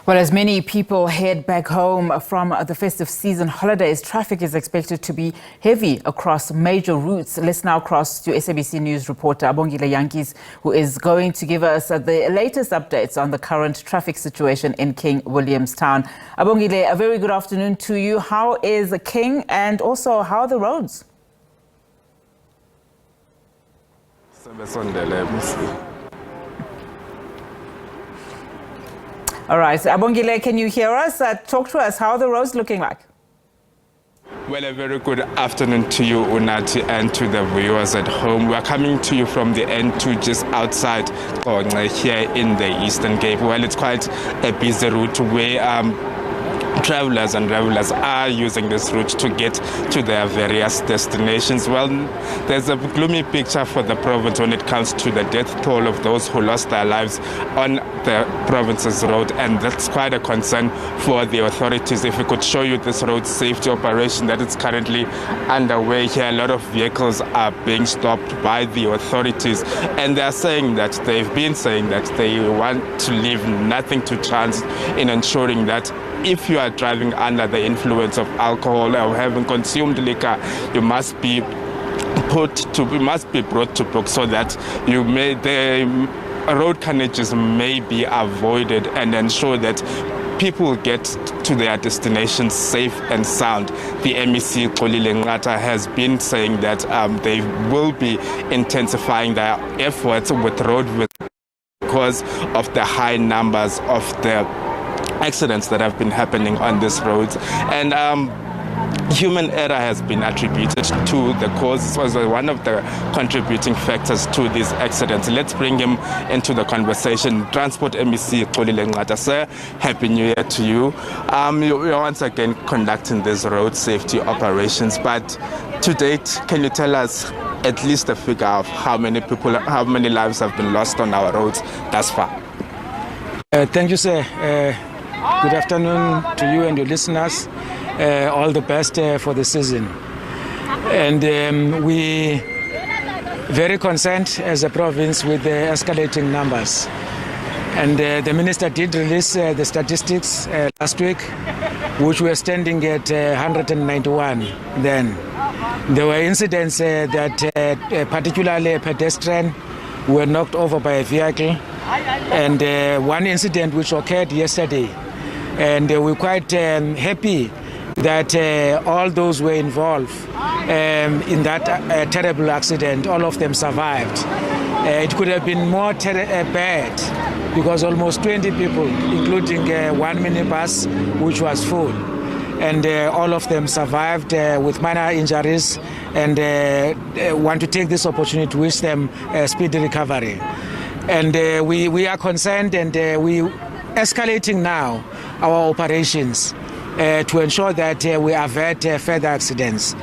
Well, as many people head back home from the festive season holidays, traffic is expected to be heavy across major routes. Let's now cross to SABC News reporter Abongile Jantjies, who is going to give us the latest updates on the current traffic situation in King Williamstown. Abongile, a very good afternoon to you. How is King and also how are the roads? All right, Abongile, can you hear us? Talk to us. How are the roads looking like? Well, a very good afternoon to you, Unati, and to the viewers at home. We are coming to you from the N2 just outside Qonce here in the Eastern Cape. Well, it's quite a busy route where travelers and revelers are using this route to get to their various destinations. Well, there's a gloomy picture for the province when it comes to the death toll of those who lost their lives on the province's road, and that's quite a concern for the authorities. If we could show you this road safety operation that is currently underway here, a lot of vehicles are being stopped by the authorities, and they've been saying that they want to leave nothing to chance in ensuring that if you are driving under the influence of alcohol or having consumed liquor, you must be brought to book so that the road carnages may be avoided and ensure that people get to their destinations safe and sound. The MEC Qonce has been saying that they will be intensifying their efforts with road because of the high numbers of the accidents that have been happening on this road, and human error has been attributed to the cause. It was one of the contributing factors to these accidents. Let's bring him into the conversation. Transport MEC Qonce, sir, happy new year to you. You're once again conducting these road safety operations, but to date, can you tell us at least a figure of how many lives have been lost on our roads thus far? Thank you, sir. Good afternoon to you and your listeners. All the best for the season. And we very concerned as a province with the escalating numbers. And the minister did release the statistics last week, which were standing at 191 then. There were incidents that particularly a pedestrian were knocked over by a vehicle, and one incident which occurred yesterday. And we're quite happy that all those were involved in that terrible accident, all of them survived. It could have been more bad because almost 20 people, including one minibus which was full, and all of them survived with minor injuries, and want to take this opportunity to wish them speedy recovery. And we are concerned, and we escalating now our operations to ensure that we avert further accidents.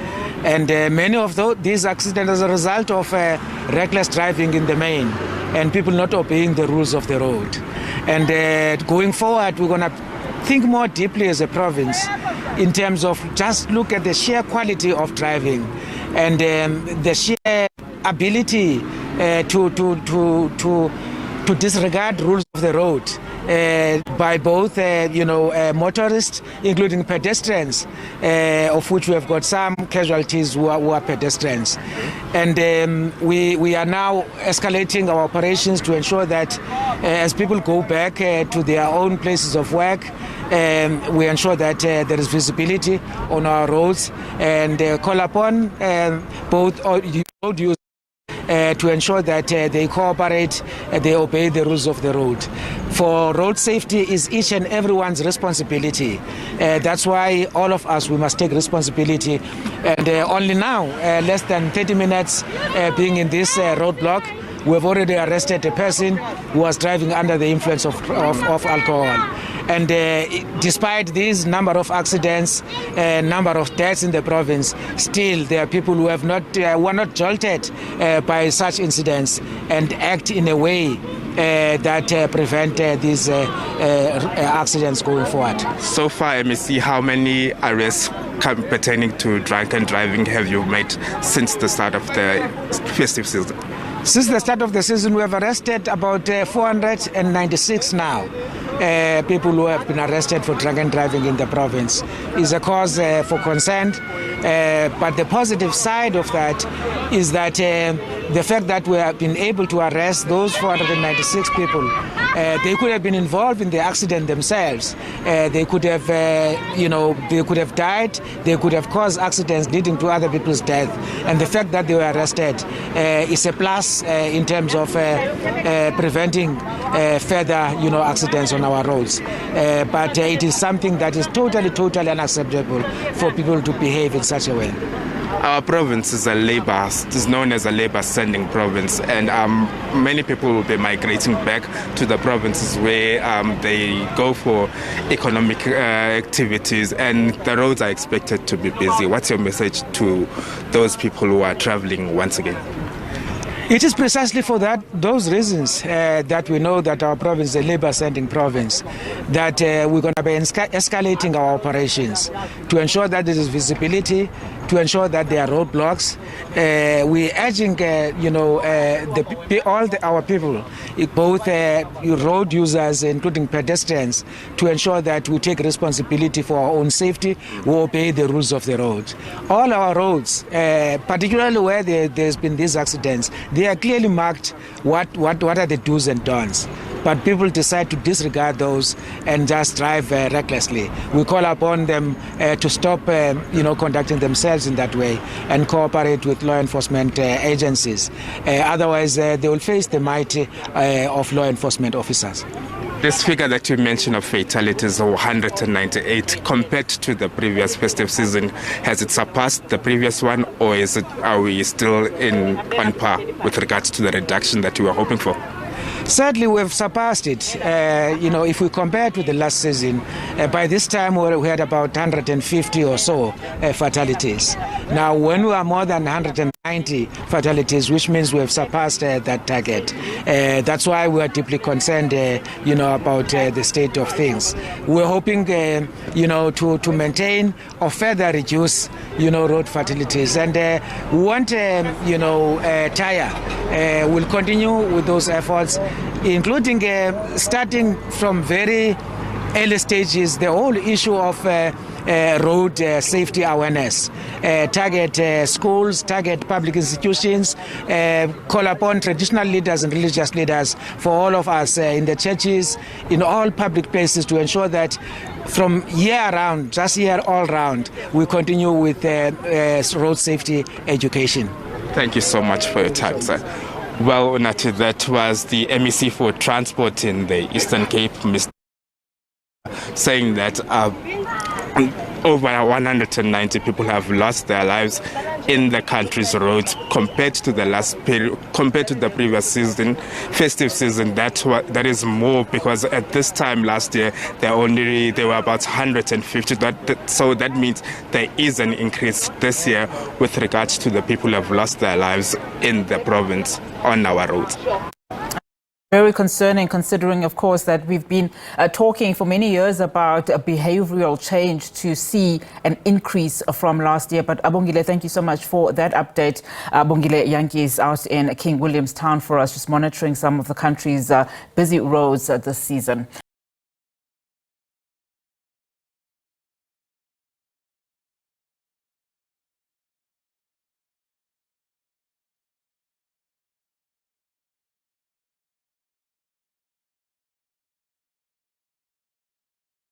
And many of these accidents as a result of reckless driving in the main and people not obeying the rules of the road. And going forward, we're going to think more deeply as a province in terms of just look at the sheer quality of driving and the sheer ability to disregard rules of the road by both motorists, including pedestrians, of which we have got some casualties who are pedestrians. And we are now escalating our operations to ensure that as people go back to their own places of work, we ensure that there is visibility on our roads, and call upon both road users to ensure that they cooperate, they obey the rules of the road. For road safety is each and everyone's responsibility. That's why all of us, we must take responsibility. And only now, less than 30 minutes being in this roadblock, we have already arrested a person who was driving under the influence of alcohol. And despite this number of accidents, number of deaths in the province, still there are people who were not jolted by such incidents and act in a way that prevent these accidents going forward. So far, MEC, how many arrests pertaining to drunken driving have you made since the start of the festive season? Since the start of the season, we have arrested about 496 now. people who have been arrested for drunk driving in the province. It's a cause for concern, but the positive side of that is that the fact that we have been able to arrest those 496 people, they could have been involved in the accident themselves. They could have, they could have died. They could have caused accidents leading to other people's death. And the fact that they were arrested is a plus in terms of preventing further, accidents on our roads. But it is something that is totally unacceptable for people to behave in such a way. Our province is known as a labor-sending province, and many people will be migrating back to the provinces where they go for economic activities, and the roads are expected to be busy. What's your message to those people who are traveling once again? It is precisely for those reasons that we know that our province is a labor-sending province, that we're going to be escalating our operations to ensure that there is visibility, to ensure that there are roadblocks. We're urging, our people, both road users, including pedestrians, to ensure that we take responsibility for our own safety, we obey the rules of the road. All our roads, particularly where there's been these accidents, they are clearly marked what are the do's and don'ts. But people decide to disregard those and just drive recklessly. We call upon them to stop, conducting themselves in that way and cooperate with law enforcement agencies. Otherwise, they will face the might of law enforcement officers. This figure that you mentioned of fatalities, 198, compared to the previous festive season, has it surpassed the previous one, or are we still on par with regards to the reduction that you were hoping for? Certainly, we've surpassed it. If we compare to the last season, by this time we had about 150 or so fatalities. Now, when we are more than 190 fatalities, which means we have surpassed that target. That's why we are deeply concerned, about the state of things. We're hoping, to maintain or further reduce, road fatalities. And we want, TIRE will continue with those efforts, including starting from very early stages, the whole issue of road safety awareness. Target schools, target public institutions, call upon traditional leaders and religious leaders, for all of us in the churches, in all public places, to ensure that from year round, just year all round, we continue with road safety education. Thank you so much for your time, sir. Well, Unathi, that was the MEC for Transport in the Eastern Cape, Mr. saying that over 190 people have lost their lives in the country's roads compared to the previous season, festive season. That is more, because at this time last year there were about 150. So that means there is an increase this year with regards to the people who have lost their lives in the province on our roads. Very concerning, considering, of course, that we've been talking for many years about a behavioral change to see an increase from last year. But Abongile, thank you so much for that update. Abongile Jantjies out in King William's Town for us, just monitoring some of the country's busy roads this season.